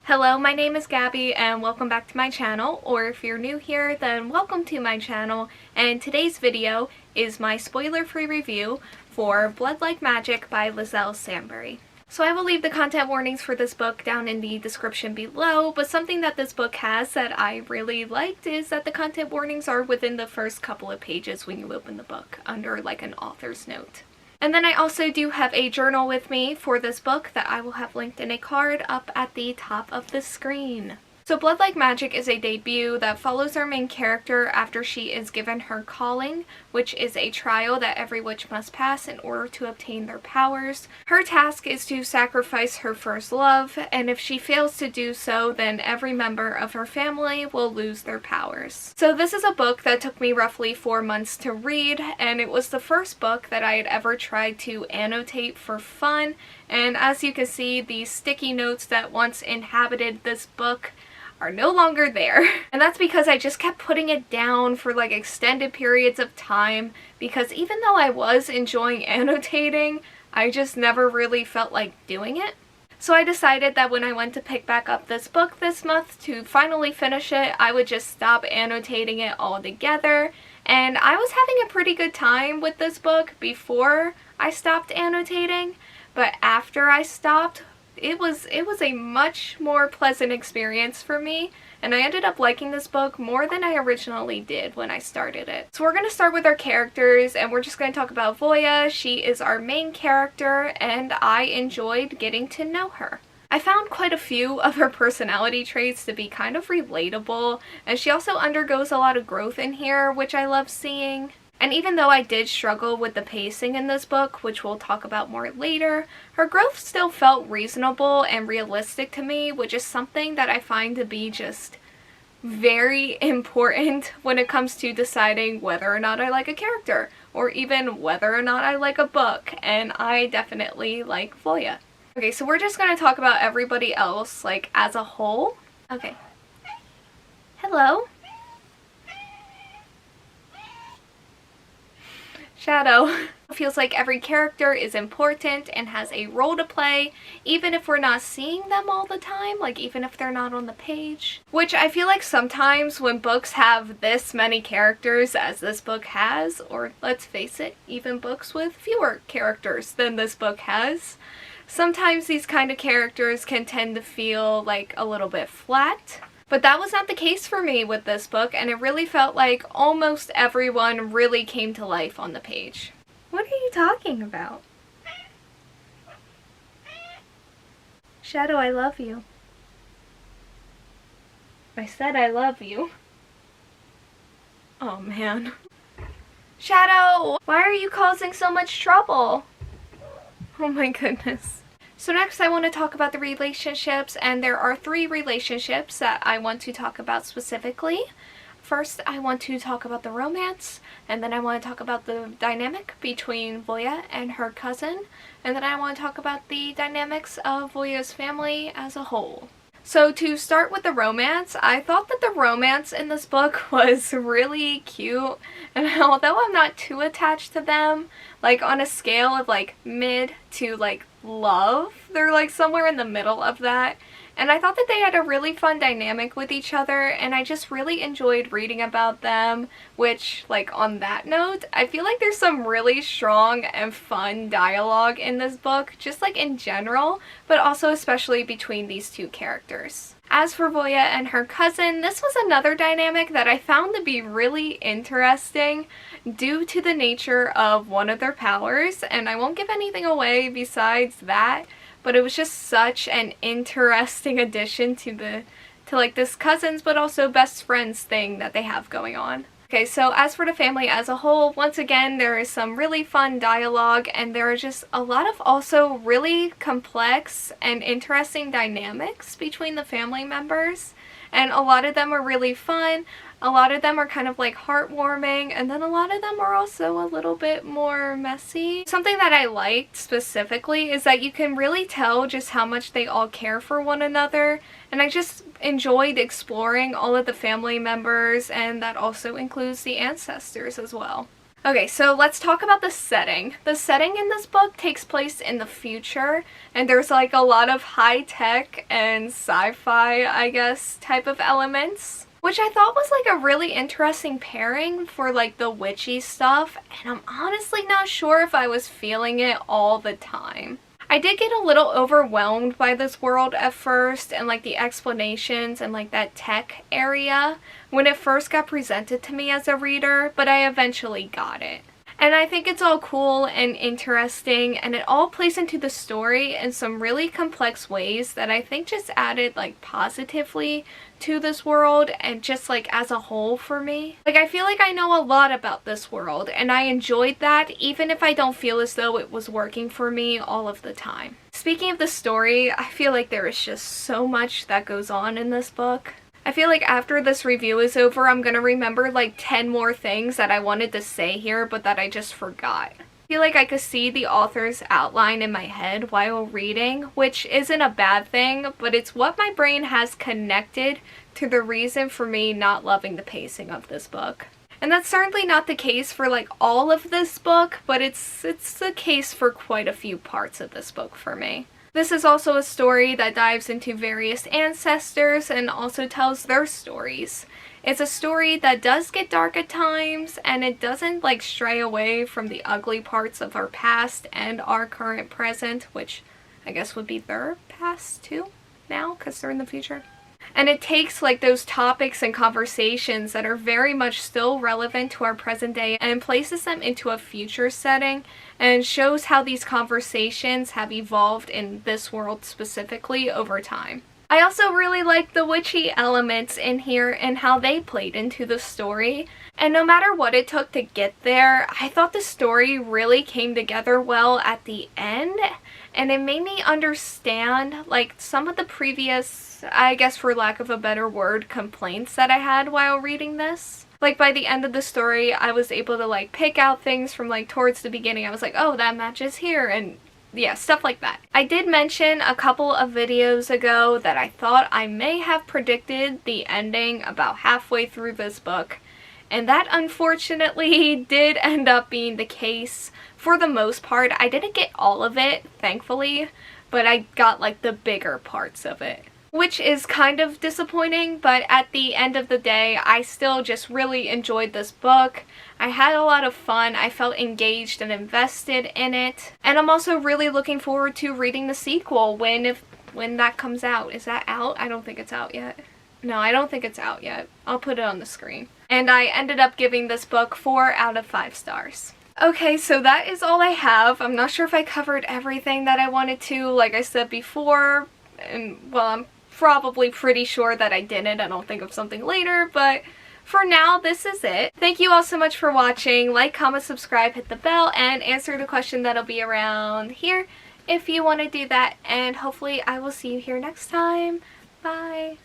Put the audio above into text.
Hello, my name is Gabby and welcome back to my channel, or if you're new here, then welcome to my channel, and today's video is my spoiler-free review for Blood Like Magic by Liselle Sambury. So I will leave the content warnings for this book down in the description below, but something that this book has that I really liked is that the content warnings are within the first couple of pages when you open the book, under like an author's note. And then I also do have a journal with me for this book that I will have linked in a card up at the top of the screen. So Blood Like Magic is a debut that follows our main character after she is given her calling, which is a trial that every witch must pass in order to obtain their powers. Her task is to sacrifice her first love, and if she fails to do so, then every member of her family will lose their powers. So this is a book that took me roughly 4 months to read, and it was the first book that I had ever tried to annotate for fun, and as you can see, the sticky notes that once inhabited this book are no longer there. And that's because I just kept putting it down for like extended periods of time, because even though I was enjoying annotating, I just never really felt like doing it. So I decided that when I went to pick back up this book this month to finally finish it, I would just stop annotating it altogether. And I was having a pretty good time with this book before I stopped annotating, but after I stopped, it was a much more pleasant experience for me, and I ended up liking this book more than I originally did when I started it. So we're going to start with our characters, and we're just going to talk about Voya. She is our main character, and I enjoyed getting to know her. I found quite a few of her personality traits to be kind of relatable, and she also undergoes a lot of growth in here, which I love seeing. And even though I did struggle with the pacing in this book, which we'll talk about more later, her growth still felt reasonable and realistic to me, which is something that I find to be just very important when it comes to deciding whether or not I like a character, or even whether or not I like a book, and I definitely like Voya. Okay, so we're just going to talk about everybody else, like, as a whole. Okay. Hello. Shadow. It feels like every character is important and has a role to play, even if we're not seeing them all the time, like even if they're not on the page. Which I feel like sometimes when books have this many characters as this book has, or let's face it, even books with fewer characters than this book has, sometimes these kind of characters can tend to feel like a little bit flat. But that was not the case for me with this book, and it really felt like almost everyone really came to life on the page. What are you talking about? Shadow, I love you. I said I love you. Oh man. Shadow! Why are you causing so much trouble? Oh my goodness. So next I want to talk about the relationships, and there are 3 relationships that I want to talk about specifically. First, I want to talk about the romance, and then I want to talk about the dynamic between Voya and her cousin, and then I want to talk about the dynamics of Voya's family as a whole. So to start with the romance, I thought that the romance in this book was really cute, and although I'm not too attached to them, like on a scale of like mid to like love, they're like somewhere in the middle of that. And I thought that they had a really fun dynamic with each other, and I just really enjoyed reading about them, which, like, on that note, I feel like there's some really strong and fun dialogue in this book, just like in general, but also especially between these 2 characters. As for Voya and her cousin, this was another dynamic that I found to be really interesting due to the nature of one of their powers, and I won't give anything away besides that. But it was just such an interesting addition to like this cousins but also best friends thing that they have going on. Okay, so as for the family as a whole, once again, there is some really fun dialogue, and there are just a lot of also really complex and interesting dynamics between the family members. And a lot of them are really fun, a lot of them are kind of like heartwarming, and then a lot of them are also a little bit more messy. Something that I liked specifically is that you can really tell just how much they all care for one another, and I just enjoyed exploring all of the family members, and that also includes the ancestors as well. Okay, so let's talk about the setting. The setting in this book takes place in the future, and there's like a lot of high-tech and sci-fi, I guess, type of elements, which I thought was like a really interesting pairing for like the witchy stuff, and I'm honestly not sure if I was feeling it all the time. I did get a little overwhelmed by this world at first and like the explanations and like that tech area when it first got presented to me as a reader, but I eventually got it. And I think it's all cool and interesting, and it all plays into the story in some really complex ways that I think just added like positively to this world and just like as a whole for me. Like I feel like I know a lot about this world and I enjoyed that even if I don't feel as though it was working for me all of the time. Speaking of the story, I feel like there is just so much that goes on in this book. I feel like after this review is over, I'm gonna remember like 10 more things that I wanted to say here but that I just forgot. I feel like I could see the author's outline in my head while reading, which isn't a bad thing, but it's what my brain has connected to the reason for me not loving the pacing of this book. And that's certainly not the case for like all of this book, but it's the case for quite a few parts of this book for me. This is also a story that dives into various ancestors and also tells their stories. It's a story that does get dark at times, and it doesn't like stray away from the ugly parts of our past and our current present, which I guess would be their past too now because they're in the future. And it takes like those topics and conversations that are very much still relevant to our present day and places them into a future setting and shows how these conversations have evolved in this world specifically over time. I also really like the witchy elements in here and how they played into the story. And no matter what it took to get there, I thought the story really came together well at the end. And it made me understand like some of the previous, I guess for lack of a better word, complaints that I had while reading this. Like by the end of the story, I was able to like pick out things from like towards the beginning. I was like, oh, that matches here, and yeah, stuff like that. I did mention a couple of videos ago that I thought I may have predicted the ending about halfway through this book, and that unfortunately did end up being the case for the most part. I didn't get all of it, thankfully, but I got like the bigger parts of it, which is kind of disappointing, but at the end of the day, I still just really enjoyed this book. I had a lot of fun, I felt engaged and invested in it, and I'm also really looking forward to reading the sequel when that comes out. Is that out? I don't think it's out yet. No, I don't think it's out yet. I'll put it on the screen. And I ended up giving this book 4 out of 5 stars. Okay, so that is all I have. I'm not sure if I covered everything that I wanted to, like I said before, and well, I'm probably pretty sure that I didn't. I don't think of something later, but for now, this is it. Thank you all so much for watching. Like, comment, subscribe, hit the bell, and answer the question that'll be around here if you want to do that. And hopefully I will see you here next time. Bye!